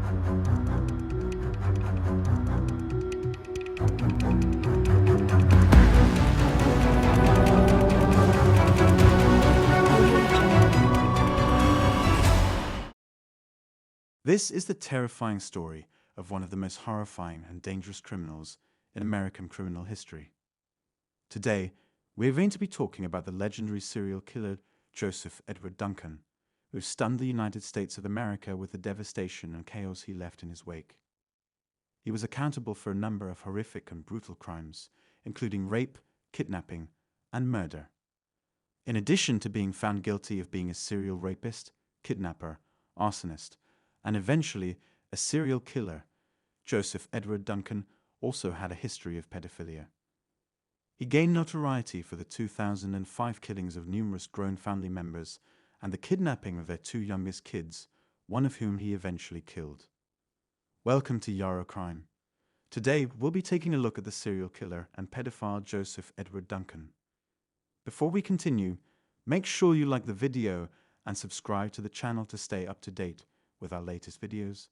This is the terrifying story of one of the most horrifying and dangerous criminals in American criminal history. Today, we are going to be talking about the legendary serial killer Joseph Edward Duncan, who stunned the United States of America with the devastation and chaos he left in his wake. He was accountable for a number of horrific and brutal crimes, including rape, kidnapping, and murder. In addition to being found guilty of being a serial rapist, kidnapper, arsonist, and eventually a serial killer, Joseph Edward Duncan also had a history of pedophilia. He gained notoriety for the 2005 killings of numerous Groene family members and the kidnapping of their two youngest kids, one of whom he eventually killed. Welcome to YARO Crime. Today, we'll be taking a look at the serial killer and pedophile Joseph Edward Duncan. Before we continue, make sure you like the video and subscribe to the channel to stay up to date with our latest videos.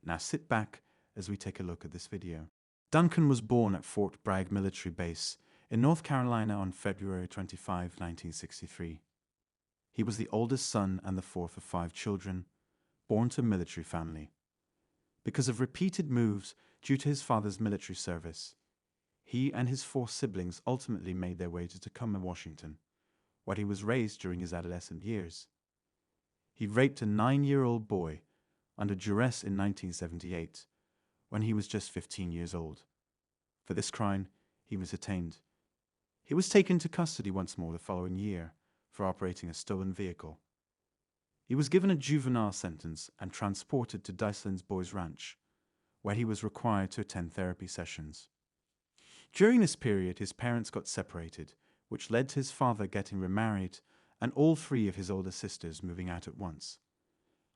Now sit back as we take a look at this video. Duncan was born at Fort Bragg Military Base in North Carolina on February 25, 1963. He was the oldest son and the fourth of 5 children, born to a military family. Because of repeated moves due to his father's military service, he and his 4 siblings ultimately made their way to Tacoma, Washington, where he was raised during his adolescent years. He raped a 9-year-old boy under duress in 1978, when he was just 15 years old. For this crime, he was detained. He was taken to custody once more the following year for operating a stolen vehicle. He was given a juvenile sentence and transported to Dyceland's Boys Ranch, where he was required to attend therapy sessions. During this period, his parents got separated, which led to his father getting remarried and all 3 of his older sisters moving out at once.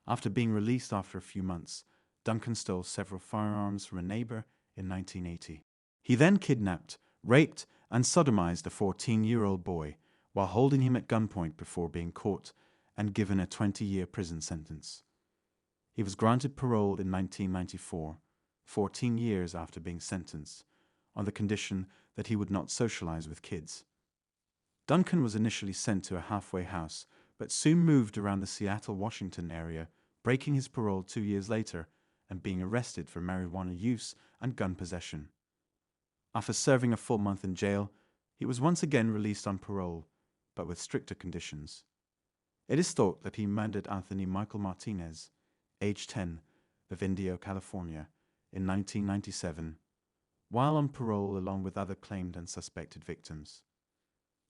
After being released after a few months, Duncan stole several firearms from a neighbor in 1980. He then kidnapped, raped, and sodomized a 14-year-old boy while holding him at gunpoint before being caught and given a 20-year prison sentence. He was granted parole in 1994, 14 years after being sentenced, on the condition that he would not socialize with kids. Duncan was initially sent to a halfway house, but soon moved around the Seattle, Washington area, breaking his parole 2 years later and being arrested for marijuana use and gun possession. After serving a full month in jail, he was once again released on parole, but with stricter conditions. It is thought that he murdered Anthony Michael Martinez, age 10, of Indio, California, in 1997, while on parole along with other claimed and suspected victims.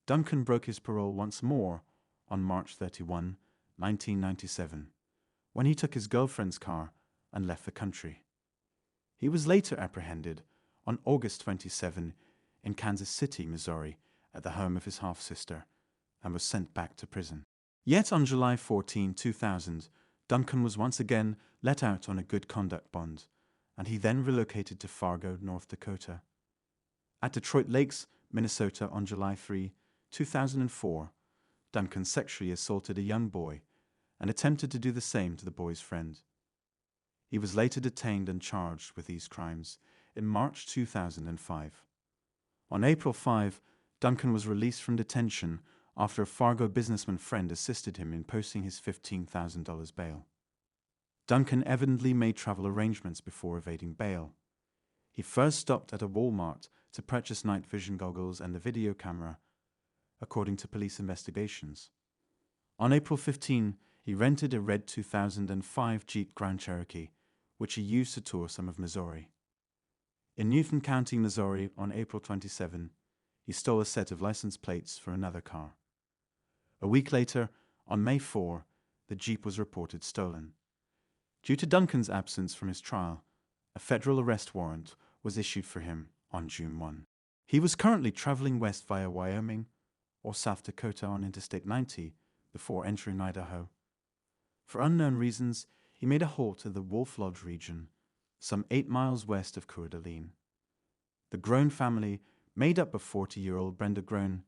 Duncan broke his parole once more on March 31, 1997, when he took his girlfriend's car and left the country. He was later apprehended on August 27 in Kansas City, Missouri, at the home of his half-sister, and was sent back to prison. Yet on July 14, 2000, Duncan was once again let out on a good conduct bond, and he then relocated to Fargo, North Dakota. At Detroit Lakes, Minnesota on July 3, 2004, Duncan sexually assaulted a young boy and attempted to do the same to the boy's friend. He was later detained and charged with these crimes in March 2005. On April 5, Duncan was released from detention after a Fargo businessman friend assisted him in posting his $15,000 bail. Duncan evidently made travel arrangements before evading bail. He first stopped at a Walmart to purchase night vision goggles and a video camera, according to police investigations. On April 15, he rented a red 2005 Jeep Grand Cherokee, which he used to tour some of Missouri. In Newton County, Missouri, on April 27, he stole a set of license plates for another car. A week later, on May 4, the Jeep was reported stolen. Due to Duncan's absence from his trial, a federal arrest warrant was issued for him on June 1. He was currently traveling west via Wyoming or South Dakota on Interstate 90 before entering Idaho. For unknown reasons, he made a halt in the Wolf Lodge region, some 8 miles west of Coeur d'Alene. The Groene family, made up of 40-year-old Brenda Groene,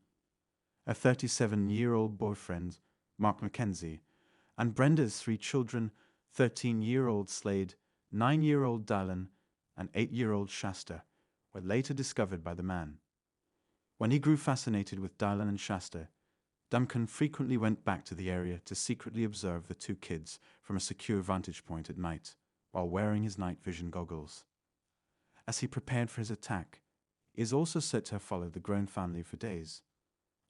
a 37-year-old boyfriend, Mark Mackenzie, and Brenda's 3 children, 13-year-old Slade, 9-year-old Dylan and 8-year-old Shasta were later discovered by the man. When he grew fascinated with Dylan and Shasta, Duncan frequently went back to the area to secretly observe the two kids from a secure vantage point at night, while wearing his night vision goggles. As he prepared for his attack, he is also said to have followed the Groene family for days.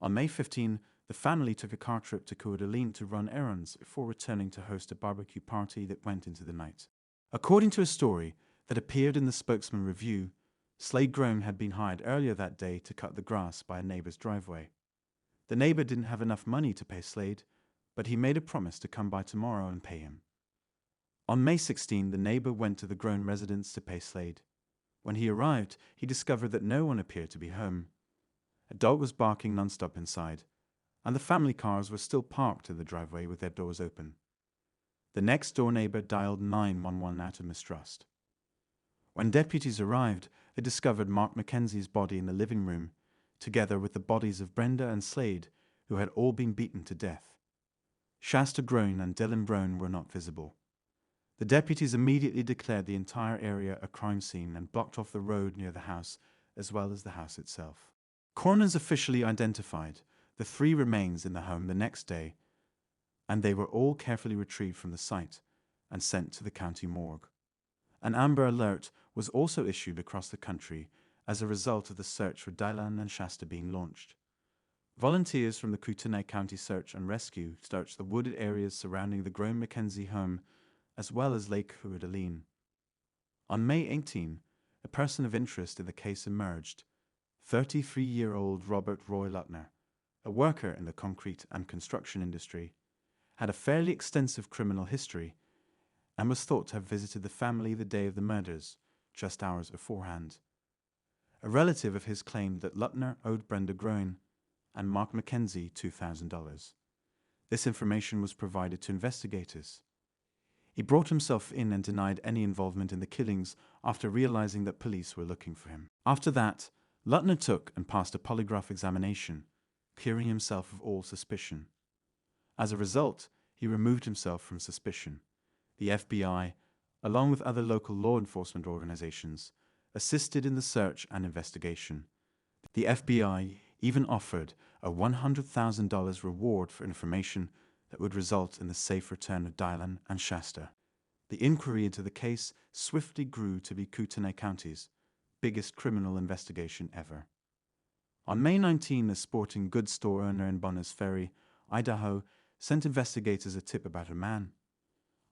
On May 15, the family took a car trip to Coeur d'Alene to run errands before returning to host a barbecue party that went into the night. According to a story that appeared in the Spokesman Review, Slade Groene had been hired earlier that day to cut the grass by a neighbor's driveway. The neighbor didn't have enough money to pay Slade, but he made a promise to come by tomorrow and pay him. On May 16, the neighbor went to the Groene residence to pay Slade. When he arrived, he discovered that no one appeared to be home. A dog was barking nonstop inside, and the family cars were still parked in the driveway with their doors open. The next-door neighbor dialed 911 out of mistrust. When deputies arrived, they discovered Mark Mackenzie's body in the living room, together with the bodies of Brenda and Slade, who had all been beaten to death. Shasta Groene and Dylan Groene were not visible. The deputies immediately declared the entire area a crime scene and blocked off the road near the house, as well as the house itself. Coroners officially identified the 3 remains in the home the next day, and they were all carefully retrieved from the site and sent to the county morgue. An Amber Alert was also issued across the country as a result of the search for Dylan and Shasta being launched. Volunteers from the Kootenai County Search and Rescue searched the wooded areas surrounding the Groene Mackenzie home, as well as Lake Coeur d'Alene. On May 18, a person of interest in the case emerged, 33-year-old Robert Roy Lutner, a worker in the concrete and construction industry, had a fairly extensive criminal history and was thought to have visited the family the day of the murders, just hours beforehand. A relative of his claimed that Lutner owed Brenda Groene and Mark Mackenzie $2,000. This information was provided to investigators. He brought himself in and denied any involvement in the killings after realizing that police were looking for him. After that, Lutner took and passed a polygraph examination, clearing himself of all suspicion. As a result, he removed himself from suspicion. The FBI, along with other local law enforcement organizations, assisted in the search and investigation. The FBI even offered a $100,000 reward for information that would result in the safe return of Dylan and Shasta. The inquiry into the case swiftly grew to be Kootenai County's biggest criminal investigation ever. On May 19, a sporting goods store owner in Bonners Ferry, Idaho, sent investigators a tip about a man,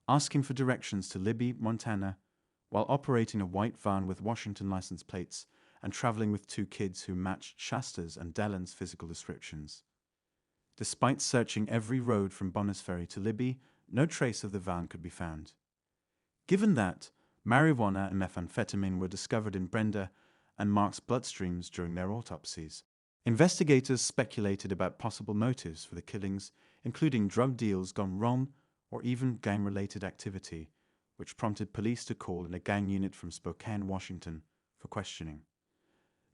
asking for directions to Libby, Montana, while operating a white van with Washington license plates and traveling with 2 kids who matched Shasta's and Dylan's physical descriptions. Despite searching every road from Bonners Ferry to Libby, no trace of the van could be found. Given that, marijuana and methamphetamine were discovered in Brenda and Mark's bloodstreams during their autopsies, investigators speculated about possible motives for the killings, including drug deals gone wrong or even gang-related activity, which prompted police to call in a gang unit from Spokane, Washington, for questioning.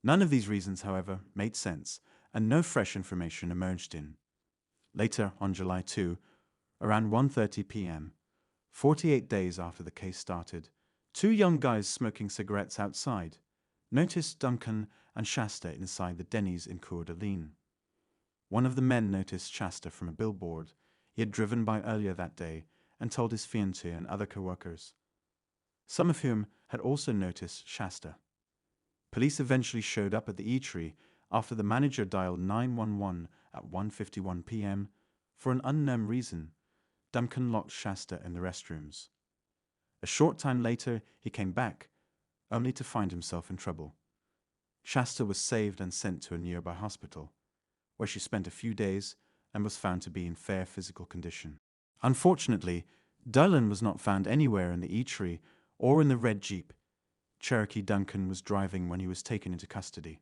None of these reasons, however, made sense, and no fresh information emerged in. Later, on July 2, around 1:30 p.m., 48 days after the case started, 2 young guys smoking cigarettes outside noticed Duncan and Shasta inside the Denny's in Coeur d'Alene. One of the men noticed Shasta from a billboard he had driven by earlier that day and told his fiancée and other co-workers, some of whom had also noticed Shasta. Police eventually showed up at the eatery after the manager dialed 911 at 1:51 p.m. For an unknown reason, Duncan locked Shasta in the restrooms. A short time later, he came back, only to find himself in trouble. Shasta was saved and sent to a nearby hospital, where she spent a few days and was found to be in fair physical condition. Unfortunately, Dylan was not found anywhere in the eatery or in the red Jeep Cherokee Duncan was driving when he was taken into custody.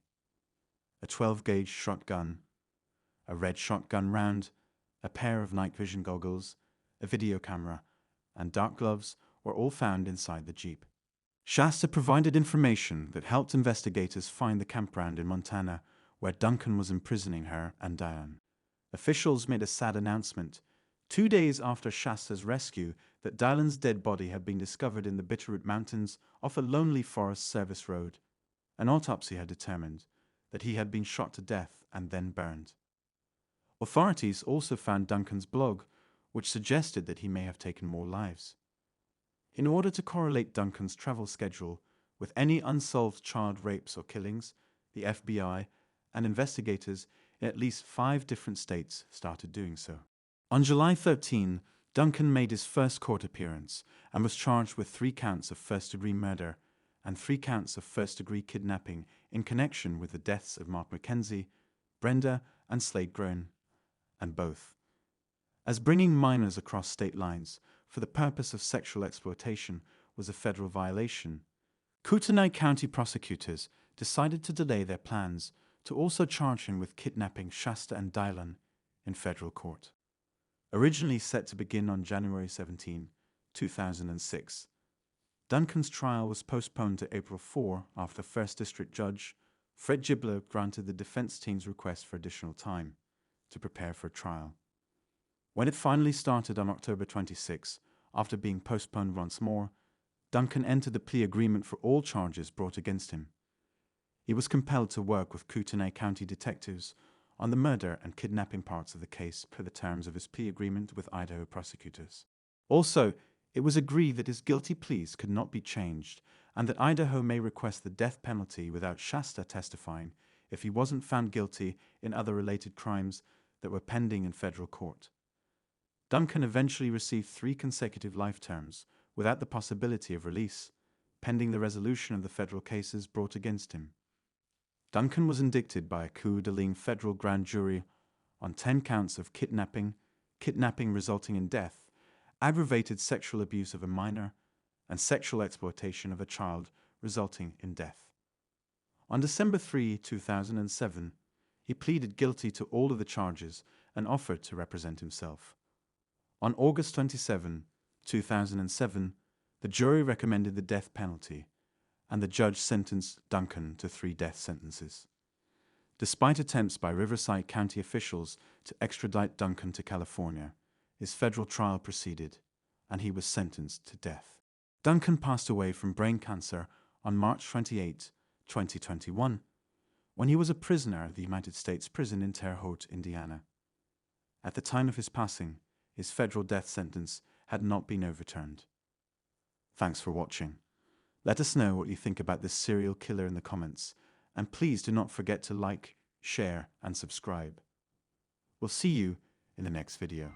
A 12-gauge shotgun, a red shotgun round, a pair of night vision goggles, a video camera, and dark gloves were all found inside the Jeep. Shasta provided information that helped investigators find the campground in Montana where Duncan was imprisoning her and Diane. Officials made a sad announcement. 2 days after Shasta's rescue, that Dylan's dead body had been discovered in the Bitterroot Mountains off a lonely Forest Service road. An autopsy had determined that he had been shot to death and then burned. Authorities also found Duncan's blog, which suggested that he may have taken more lives. In order to correlate Duncan's travel schedule with any unsolved child rapes or killings, the FBI and investigators in at least 5 different states started doing so. On July 13, Duncan made his first court appearance and was charged with 3 counts of first-degree murder and 3 counts of first-degree kidnapping in connection with the deaths of Mark Mackenzie, Brenda, and Slade Groene, and both. As bringing minors across state lines for the purpose of sexual exploitation was a federal violation, Kootenai County prosecutors decided to delay their plans to also charge him with kidnapping Shasta and Dylan in federal court. Originally set to begin on January 17, 2006, Duncan's trial was postponed to April 4 after First District Judge Fred Gibler granted the defense team's request for additional time to prepare for trial. When it finally started on October 26, after being postponed once more, Duncan entered the plea agreement for all charges brought against him. He was compelled to work with Kootenai County detectives on the murder and kidnapping parts of the case per the terms of his plea agreement with Idaho prosecutors. Also, it was agreed that his guilty pleas could not be changed and that Idaho may request the death penalty without Shasta testifying if he wasn't found guilty in other related crimes that were pending in federal court. Duncan eventually received 3 consecutive life terms without the possibility of release, pending the resolution of the federal cases brought against him. Duncan was indicted by a Coeur d'Alene federal grand jury on 10 counts of kidnapping, kidnapping resulting in death, aggravated sexual abuse of a minor, and sexual exploitation of a child resulting in death. On December 3, 2007, he pleaded guilty to all of the charges and offered to represent himself. On August 27, 2007, the jury recommended the death penalty, and the judge sentenced Duncan to 3 death sentences. Despite attempts by Riverside County officials to extradite Duncan to California, his federal trial proceeded, and he was sentenced to death. Duncan passed away from brain cancer on March 28, 2021, when he was a prisoner at the United States prison in Terre Haute, Indiana. At the time of his passing, his federal death sentence had not been overturned. Thanks for watching. Let us know what you think about this serial killer in the comments, and please do not forget to like, share, and subscribe. We'll see you in the next video.